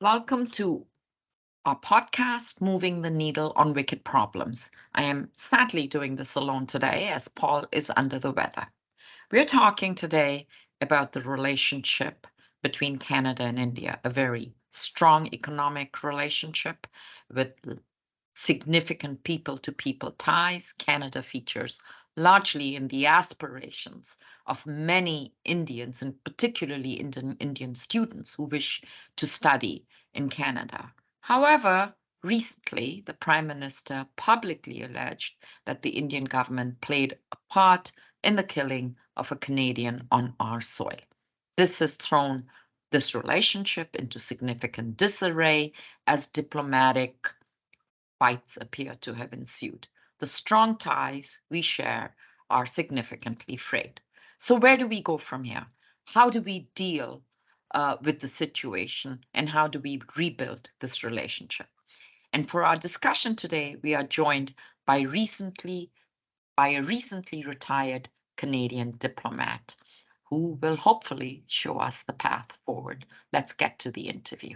Welcome to our podcast, Moving the Needle on Wicked Problems. I am sadly doing this alone today as Paul is under the weather. We're talking today about the relationship between Canada and India, a very strong economic relationship with significant people to people ties. Canada features largely in the aspirations of many Indians, and particularly Indian students who wish to study in Canada. However, recently, the Prime Minister publicly alleged that the Indian government played a part in the killing of a Canadian on our soil. This has thrown this relationship into significant disarray as diplomatic fights appear to have ensued. The strong ties we share are significantly frayed. So, where do we go from here? How do we deal with the situation, and how do we rebuild this relationship? And for our discussion today, we are joined by a recently retired Canadian diplomat who will hopefully show us the path forward. Let's get to the interview.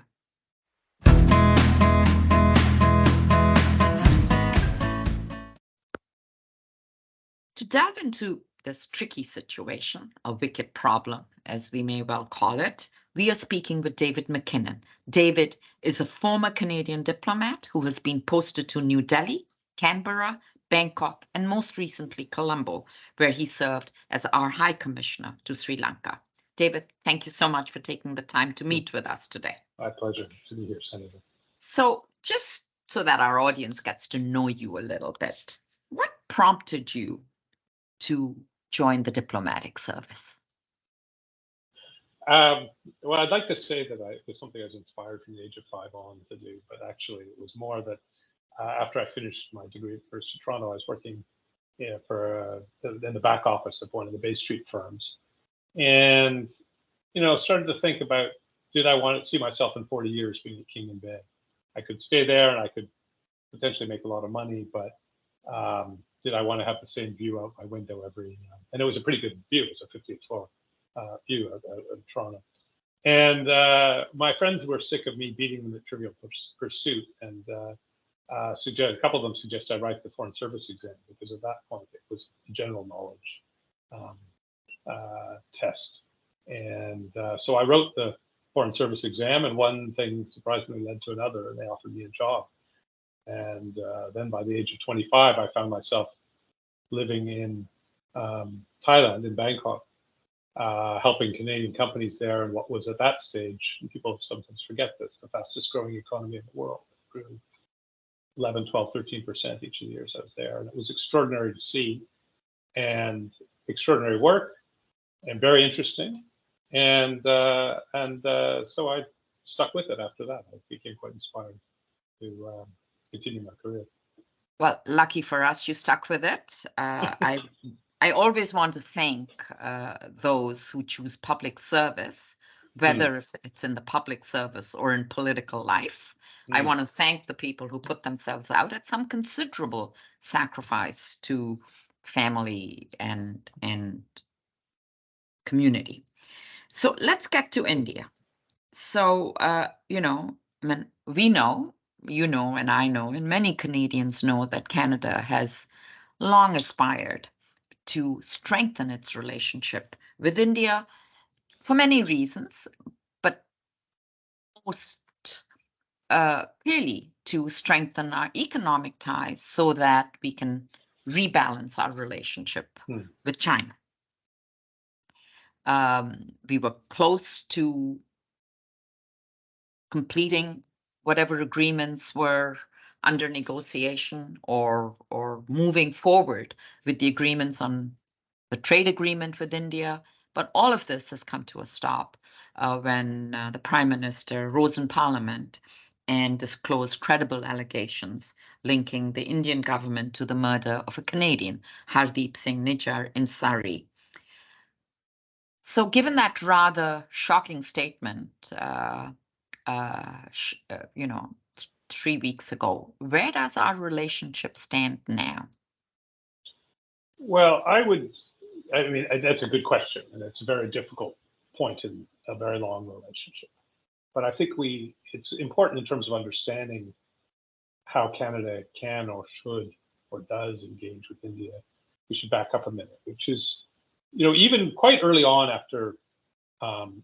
To delve into this tricky situation, a wicked problem, as we may well call it, we are speaking with David McKinnon. David is a former Canadian diplomat who has been posted to New Delhi, Canberra, Bangkok, and most recently Colombo, where he served as our High Commissioner to Sri Lanka. David, thank you so much for taking the time to meet with us today. My pleasure to be here, Senator. So, just so that our audience gets to know you a little bit, what prompted you to join the diplomatic service? Well, I'd like to say that it was something I was inspired from the age of 5 on to do, but actually it was more that after I finished my degree at the University of Toronto, I was working in the back office of one of the Bay Street firms, and started to think about, did I want to see myself in 40 years being at King and Bay? I could stay there and I could potentially make a lot of money, but did I want to have the same view out my window and it was a pretty good view. It was a 50th floor view of Toronto. And my friends were sick of me beating them at Trivial Pursuit, and a couple of them suggested I write the Foreign Service exam, because at that point it was a general knowledge test. And so I wrote the Foreign Service exam, and one thing surprisingly led to another, and they offered me a job. And then by the age of 25, I found myself living in Thailand, in Bangkok, helping Canadian companies there in what was at that stage, and people sometimes forget this, the fastest growing economy in the world. It grew 11, 12, 13% each of the years I was there. And it was extraordinary to see, and extraordinary work, and very interesting. And so I stuck with it after that. I became quite inspired to continue my career. Well, lucky for us, you stuck with it. I always want to thank those who choose public service, whether if it's in the public service or in political life. I want to thank the people who put themselves out at some considerable sacrifice to family and community. So let's get to India. So, we know, and I know, and many Canadians know that Canada has long aspired to strengthen its relationship with India for many reasons, but most clearly to strengthen our economic ties so that we can rebalance our relationship with China. We were close to completing whatever agreements were under negotiation, or moving forward with the agreements on the trade agreement with India. But all of this has come to a stop when the Prime Minister rose in Parliament and disclosed credible allegations linking the Indian government to the murder of a Canadian, Hardeep Singh Nijjar, in Surrey. So given that rather shocking statement, 3 weeks ago, where does our relationship stand now? Well, that's a good question, and it's a very difficult point in a very long relationship. But I think it's important in terms of understanding how Canada can or should or does engage with India. We should back up a minute, which is, even quite early on after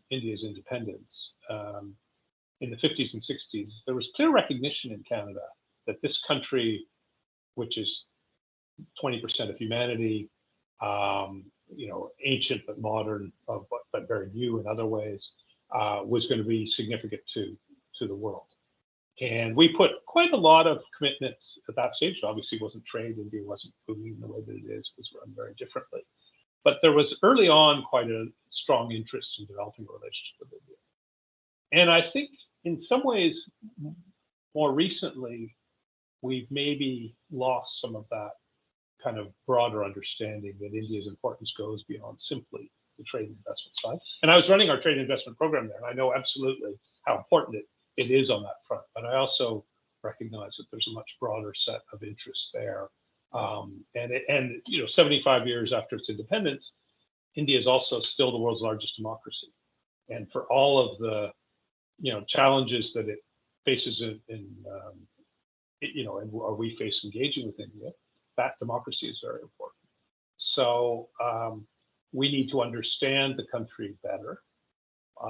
India's independence, in the 50s and 60s, there was clear recognition in Canada that this country, which is 20% of humanity, ancient but modern, but very new in other ways, was going to be significant to the world. And we put quite a lot of commitments at that stage. Obviously, it wasn't trade. India wasn't booming the way that it is. It was run very differently. But there was early on quite a strong interest in developing a relationship with India. And I think in some ways, more recently, we've maybe lost some of that kind of broader understanding that India's importance goes beyond simply the trade and investment side. And I was running our trade and investment program there, and I know absolutely how important it is on that front. But I also recognize that there's a much broader set of interests there. And 75 years after its independence, India is also still the world's largest democracy. And for all of the challenges that it faces and we face engaging with India, that democracy is very important. So we need to understand the country better.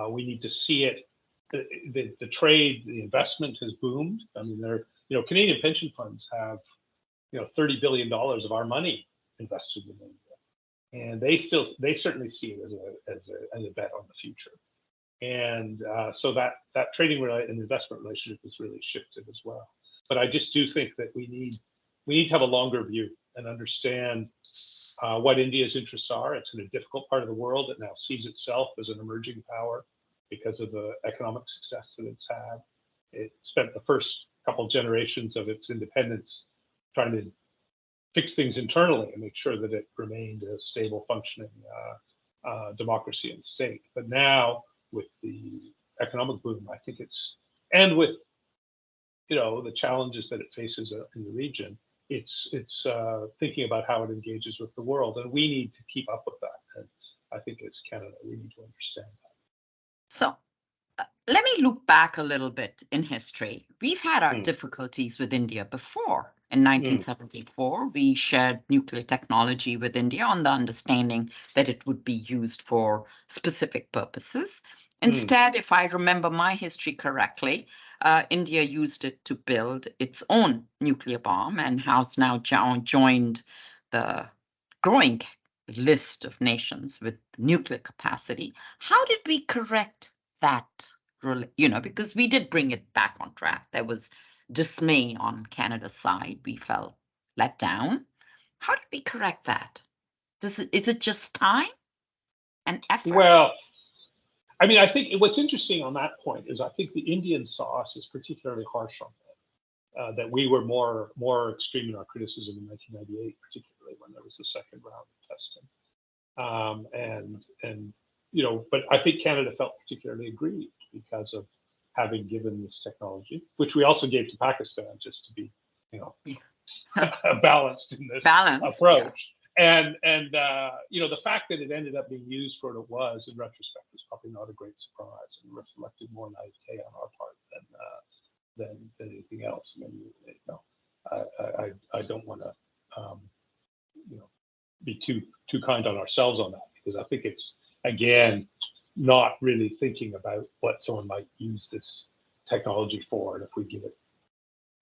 We need to see it. The trade, the investment has boomed. I mean, Canadian pension funds have $30 billion of our money invested in India, and they certainly see it as a bet on the future. And so that trading and investment relationship has really shifted as well. But I just do think that we need to have a longer view and understand what India's interests are. It's in a difficult part of the world. It now sees itself as an emerging power because of the economic success that it's had. It spent the first couple generations of its independence trying to fix things internally and make sure that it remained a stable, functioning democracy and state. But now, with the economic boom, I think and with the challenges that it faces in the region, it's thinking about how it engages with the world, and we need to keep up with that. And I think as Canada, we need to understand that. So let me look back a little bit in history. We've had our difficulties with India before. In 1974, we shared nuclear technology with India on the understanding that it would be used for specific purposes. Instead, if I remember my history correctly, India used it to build its own nuclear bomb and has now joined the growing list of nations with nuclear capacity. How did we correct that? Because we did bring it back on track. There was dismay on Canada's side. We felt let down. How did we correct that? Is it just time and effort? Well, I mean, I think what's interesting on that point is I think the Indians saw us as particularly harsh on that we were more extreme in our criticism in 1998, particularly when there was the second round of testing. But I think Canada felt particularly aggrieved because of having given this technology, which we also gave to Pakistan, just to be, balanced in this approach. Yeah. And the fact that it ended up being used for what it was, in retrospect, was probably not a great surprise and reflected more naivete on our part than anything else. I mean, I don't want to be too kind on ourselves on that, because I think it's, again, not really thinking about what someone might use this technology for, and if we give it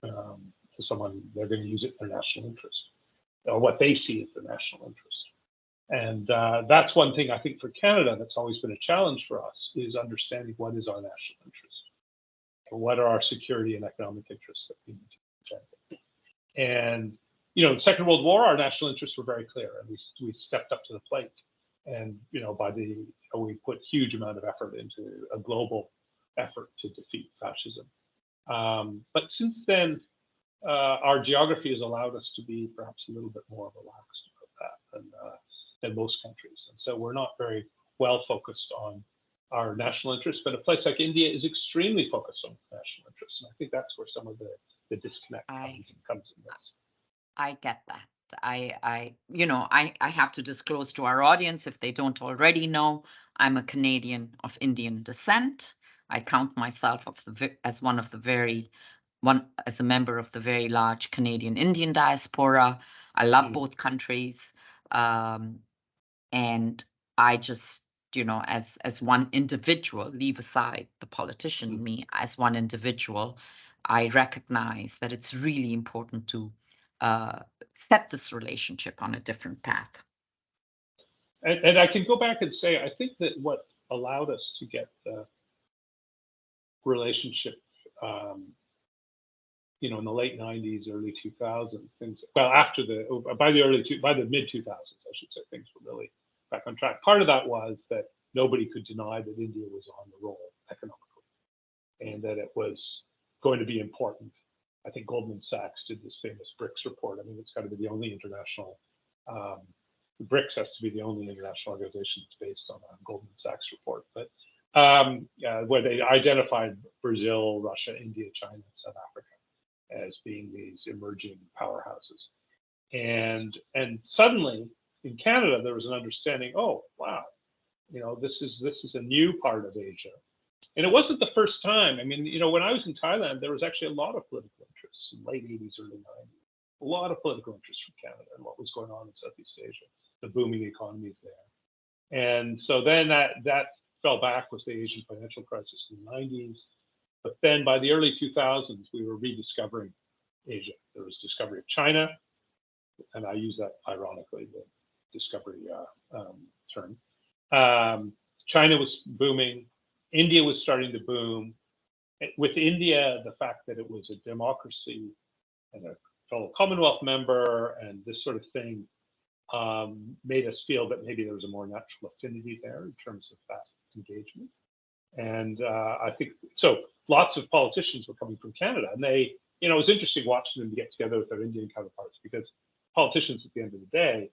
to someone, they're going to use it in their national interest, or what they see as the national interest. And that's one thing I think for Canada that's always been a challenge for us, is understanding what is our national interest, or what are our security and economic interests that we need to defend. And in the Second World War, our national interests were very clear, and we stepped up to the plate. And we put huge amount of effort into a global effort to defeat fascism. But since then, our geography has allowed us to be perhaps a little bit more relaxed about that than most countries. And so we're not very well focused on our national interests, but a place like India is extremely focused on national interests. And I think that's where some of the disconnect comes in this. I get that. I have to disclose to our audience, if they don't already know, I'm a Canadian of Indian descent. I count myself as one of the as a member of the very large Canadian Indian diaspora. I love both countries, and I just, as one individual, leave aside the politician in me, as one individual, I recognize that it's really important to set this relationship on a different path. And I can go back and say, I think that what allowed us to get the relationship, in the late '90s, early 2000s, by the mid 2000s, I should say, things were really back on track. Part of that was that nobody could deny that India was on the roll economically, and that it was going to be important. I think Goldman Sachs did this famous BRICS report. I mean, it's got to be the only international. BRICS has to be the only international organization that's based on a Goldman Sachs report, but where they identified Brazil, Russia, India, China, South Africa as being these emerging powerhouses. And suddenly in Canada, there was an understanding, oh, wow, this is a new part of Asia. And it wasn't the first time. I mean, when I was in Thailand, there was actually a lot of political interests in late 80s, early 90s. A lot of political interest from Canada and what was going on in Southeast Asia, the booming economies there. And so then that fell back with the Asian financial crisis in the 90s. But then by the early 2000s, we were rediscovering Asia. There was discovery of China, and I use that ironically, the discovery term. China was booming. India was starting to boom. With India, the fact that it was a democracy and a fellow Commonwealth member and this sort of thing made us feel that maybe there was a more natural affinity there in terms of that engagement. And I think so. Lots of politicians were coming from Canada, and they, it was interesting watching them get together with their Indian counterparts, because politicians, at the end of the day,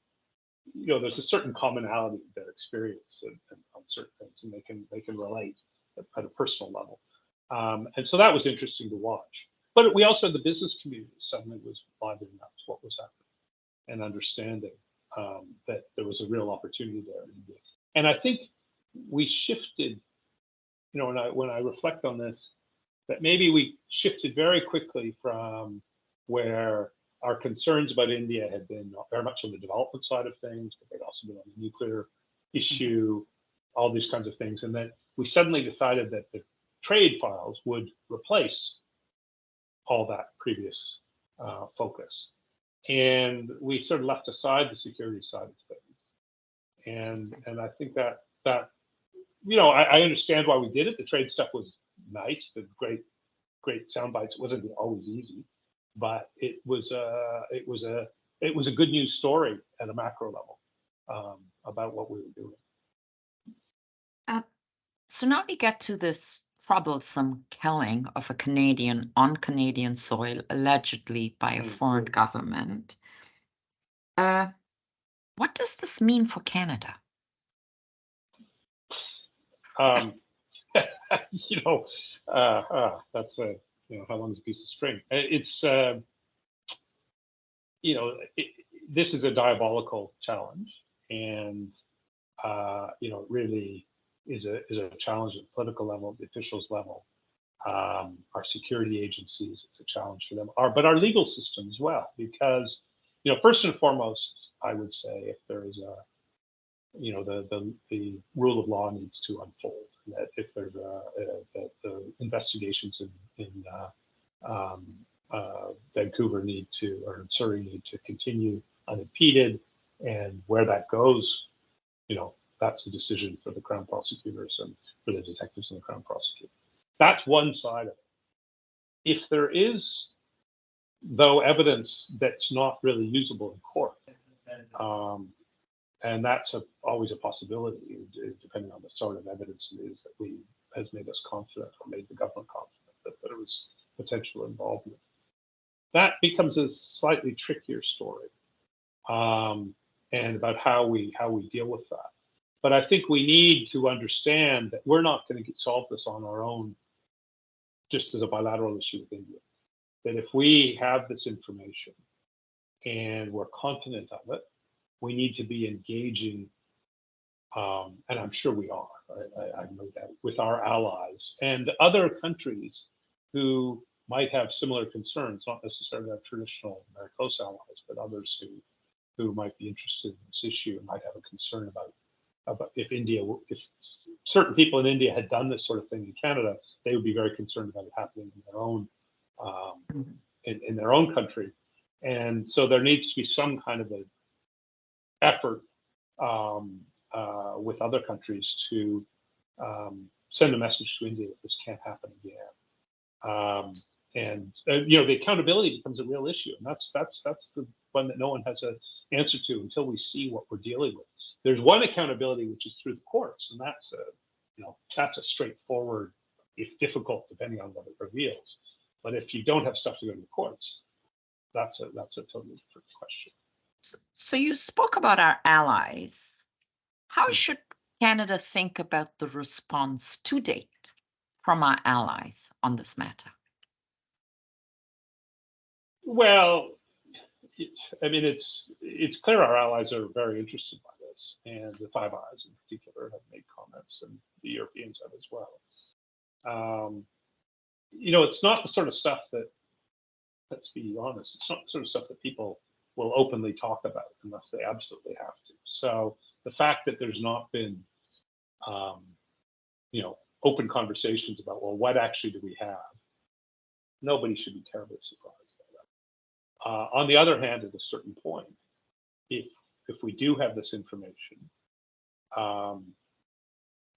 there's a certain commonality in their experience and on certain things, and they can relate at a personal level. And so that was interesting to watch. But we also had the business community suddenly was lively enough to what was happening and understanding that there was a real opportunity there in India. And I think we shifted. When I reflect on this, that maybe we shifted very quickly from where our concerns about India had been very much on the development side of things, but they'd also been on the nuclear issue, all these kinds of things. And then we suddenly decided that the trade files would replace all that previous focus. And we sort of left aside the security side of things. And I think that I understand why we did it. The trade stuff was nice, the great sound bites. It wasn't always easy, but it was a good news story at a macro level about what we were doing. So now we get to this troublesome killing of a Canadian on Canadian soil, allegedly by a foreign government. What does this mean for Canada? That's how long is a piece of string? It's this is a diabolical challenge, and it really is a challenge at the political level, the officials level, our security agencies. It's a challenge for them, but our legal system as well, because first and foremost, I would say if there is the rule of law needs to unfold. That if there's the investigations in Vancouver or Surrey need to continue unimpeded, and where that goes, that's a decision for the Crown prosecutors and for the detectives and the Crown prosecutor. That's one side of it. If there is, though, evidence that's not really usable in court, and that's always a possibility, depending on the sort of evidence it is that has made us confident or made the government confident that there was potential involvement. That becomes a slightly trickier story, and about how we deal with that. But I think we need to understand that we're not going to solve this on our own, just as a bilateral issue with India. That if we have this information and we're confident of it, we need to be engaging, and I'm sure we are, I no doubt, with our allies and other countries who might have similar concerns, not necessarily our traditional, very close allies, but others who might be interested in this issue and might have a concern about if certain people in India had done this sort of thing in Canada, they would be very concerned about it happening in their own um, Mhm. in their own country, and so there needs to be some kind of an effort um, with other countries to send a message to India that this can't happen again. And the accountability becomes a real issue, and that's the one that no one has an answer to until we see what we're dealing with. There's one accountability which is through the courts, and that's a straightforward, if difficult, depending on what it reveals. But if you don't have stuff to go to the courts, that's a totally different question. So you spoke about our allies. How Hmm. should Canada think about the response to date from our allies on this matter? Well, I mean, it's clear our allies are very interested by this, and the Five Eyes in particular have made comments, and the Europeans have as well. It's not the sort of stuff that, let's be honest, it's not the sort of stuff that people will openly talk about unless they absolutely have to. So the fact that there's not been, um, open conversations about, well, what actually do we have? Nobody should be terribly surprised by that. On the other hand, at a certain point, if we do have this information, um,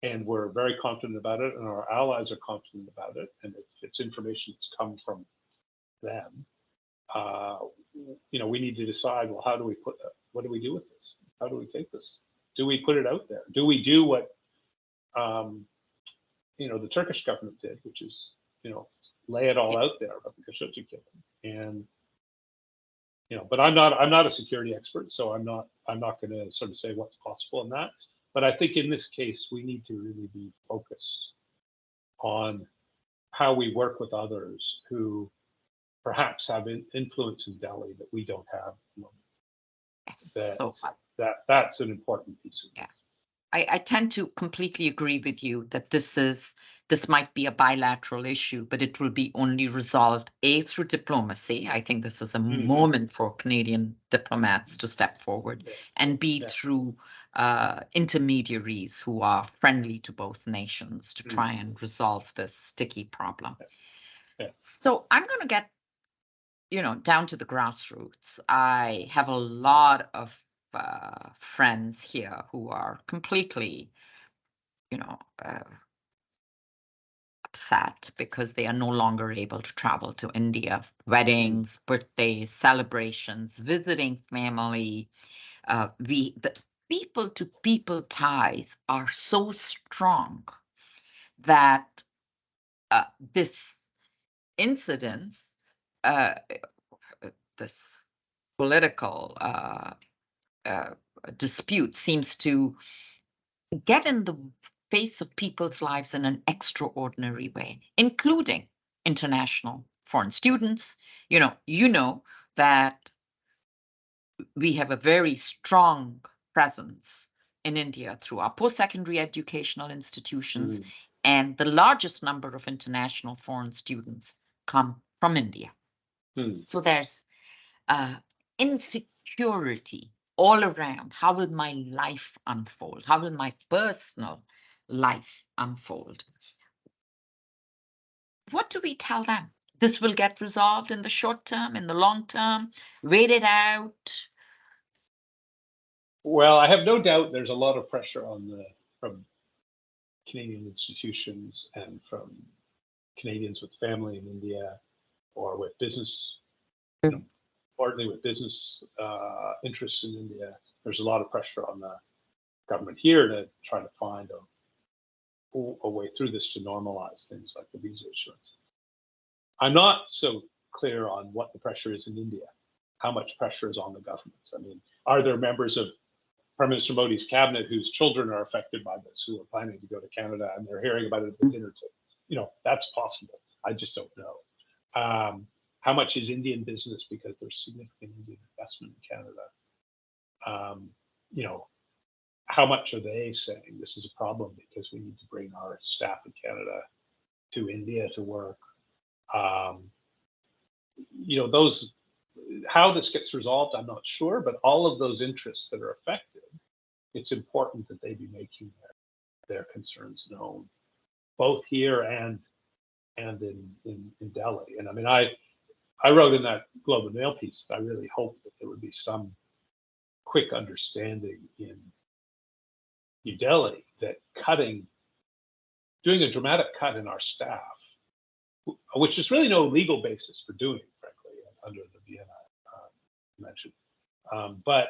and we're very confident about it, and our allies are confident about it, and if it's information that's come from them, uh, we need to decide, well, what do we do with this? How do we take this? Do we put it out there? Do we do what the Turkish government did, which is lay it all out there about the Khashoggi killing? And but I'm not a security expert, so I'm not going to sort of say what's possible in that. But I think in this case, we need to really be focused on how we work with others who perhaps have influence in Delhi that we don't have at the moment. Yes. That's an important piece of it. Yeah. I tend to completely agree with you that this might be a bilateral issue, but it will be only resolved through diplomacy. I think this is a moment for Canadian diplomats to step forward, and through intermediaries who are friendly to both nations to try and resolve this sticky problem. So I'm going to get down to the grassroots. I have a lot of friends here who are completely upset because they are no longer able to travel to India. Weddings, birthdays, celebrations, visiting family. The people to people ties are so strong that this incident, uh, this political dispute, seems to get in the face of people's lives in an extraordinary way, including international foreign students. You know that we have a very strong presence in India through our post-secondary educational institutions, and the largest number of international foreign students come from India. So there's insecurity all around. How will my life unfold? How will my personal life unfold? What do we tell them? This will get resolved in the short term, in the long term, wait it out. Well, I have no doubt there's a lot of pressure from Canadian institutions and from Canadians with family in India or with business, partly with business interests in India. There's a lot of pressure on the government here to try to find a way through this to normalize things like the visa issuance. I'm not so clear on what the pressure is in India, how much pressure is on the government. I mean, are there members of Prime Minister Modi's cabinet whose children are affected by this, who are planning to go to Canada and they're hearing about it at the dinner table? That's possible. I just don't know. How much is Indian business, because there's significant Indian investment in Canada? how much are they saying this is a problem because we need to bring our staff in Canada to India to work? Those, how this gets resolved, I'm not sure, but all of those interests that are affected, it's important that they be making their concerns known, both here and in Delhi. And I mean, I wrote in that Globe and Mail piece that I really hoped that there would be some quick understanding in New Delhi that doing a dramatic cut in our staff, which is really no legal basis for doing, frankly, under the Vienna Convention, but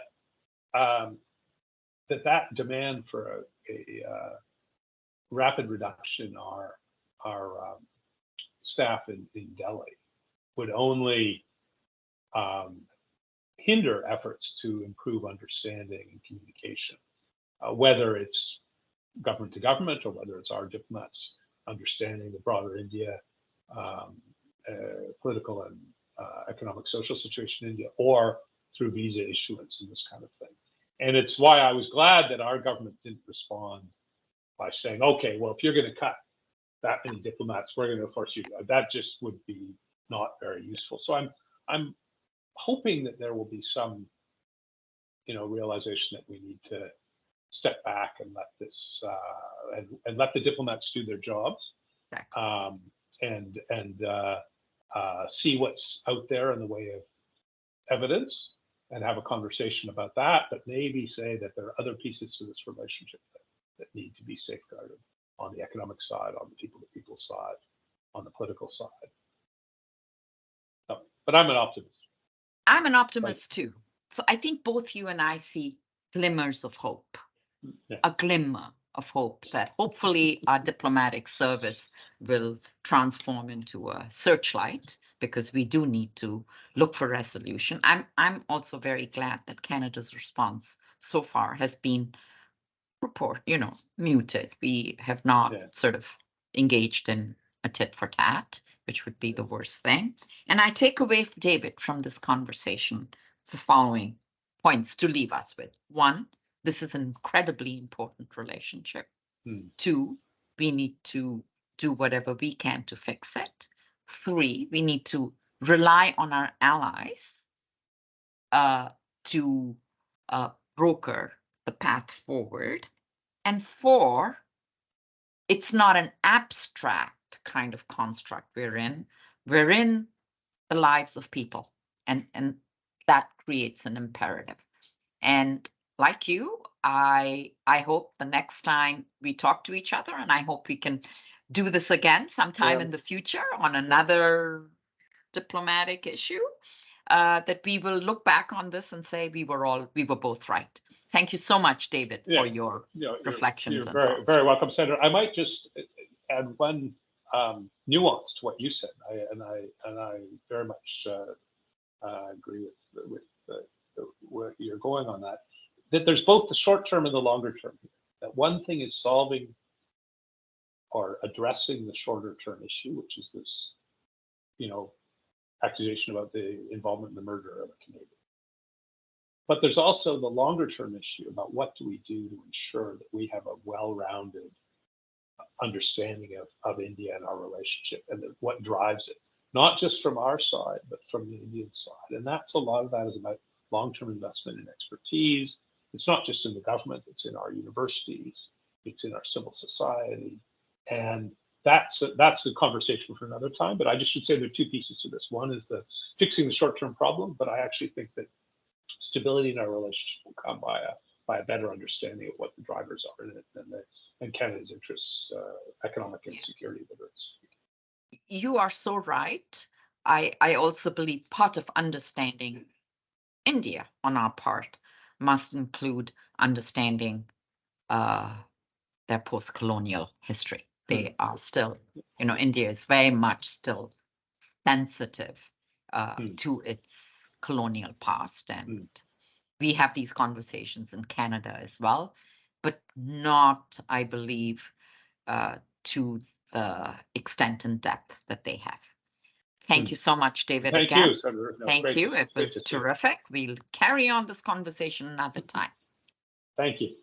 that demand for a rapid reduction in our staff in Delhi would only hinder efforts to improve understanding and communication, whether it's government to government or whether it's our diplomats understanding the broader India political and economic social situation in India, or through visa issuance and this kind of thing. And it's why I was glad that our government didn't respond by saying, okay, well, if you're going to cut that many diplomats, we're going to force you. That just would be not very useful. So I'm hoping that there will be some, realization that we need to step back and let this and let the diplomats do their jobs, and see what's out there in the way of evidence and have a conversation about that, but maybe say that there are other pieces to this relationship that need to be safeguarded on the economic side, on the people-to-people side, on the political side. So, but I'm an optimist. I'm an optimist too. So I think both you and I see glimmers of hope, a glimmer of hope that hopefully our diplomatic service will transform into a searchlight, because we do need to look for resolution. I'm also very glad that Canada's response so far has been muted. We have not sort of engaged in a tit for tat, which would be the worst thing. And I take away, David, from this conversation the following points to leave us with. One, this is an incredibly important relationship. Two, we need to do whatever we can to fix it. Three, we need to rely on our allies to broker the path forward. And four, it's not an abstract kind of construct we're in. We're in the lives of people, and that creates an imperative. And like you, I hope the next time we talk to each other, and I hope we can do this again sometime in the future on another diplomatic issue, that we will look back on this and say we were both right. Thank you so much, David, for your reflections. You're very, very welcome, Senator. I might just add one nuance to what you said, and I very much agree with where you're going on that. That there's both the short term and the longer term here. That one thing is solving or addressing the shorter term issue, which is this, accusation about the involvement in the murder of a Canadian. But there's also the longer term issue about what do we do to ensure that we have a well-rounded understanding of India and our relationship, and what drives it, not just from our side, but from the Indian side. And that's a lot of that is about long-term investment in expertise. It's not just in the government, it's in our universities, it's in our civil society. And that's a conversation for another time. But I just should say there are two pieces to this. One is the fixing the short-term problem, but I actually think that stability in our relationship will come by a better understanding of what the drivers are in it and Canada's interests, economic and security interests. You are so right. I also believe part of understanding India on our part must include understanding their post-colonial history. They are still, India is very much still sensitive to its colonial past. And we have these conversations in Canada as well, but not, I believe, to the extent and depth that they have. Thank you so much, David. Thank again. you, Senator. No, Thank you. It was terrific. We'll carry on this conversation another time. Thank you.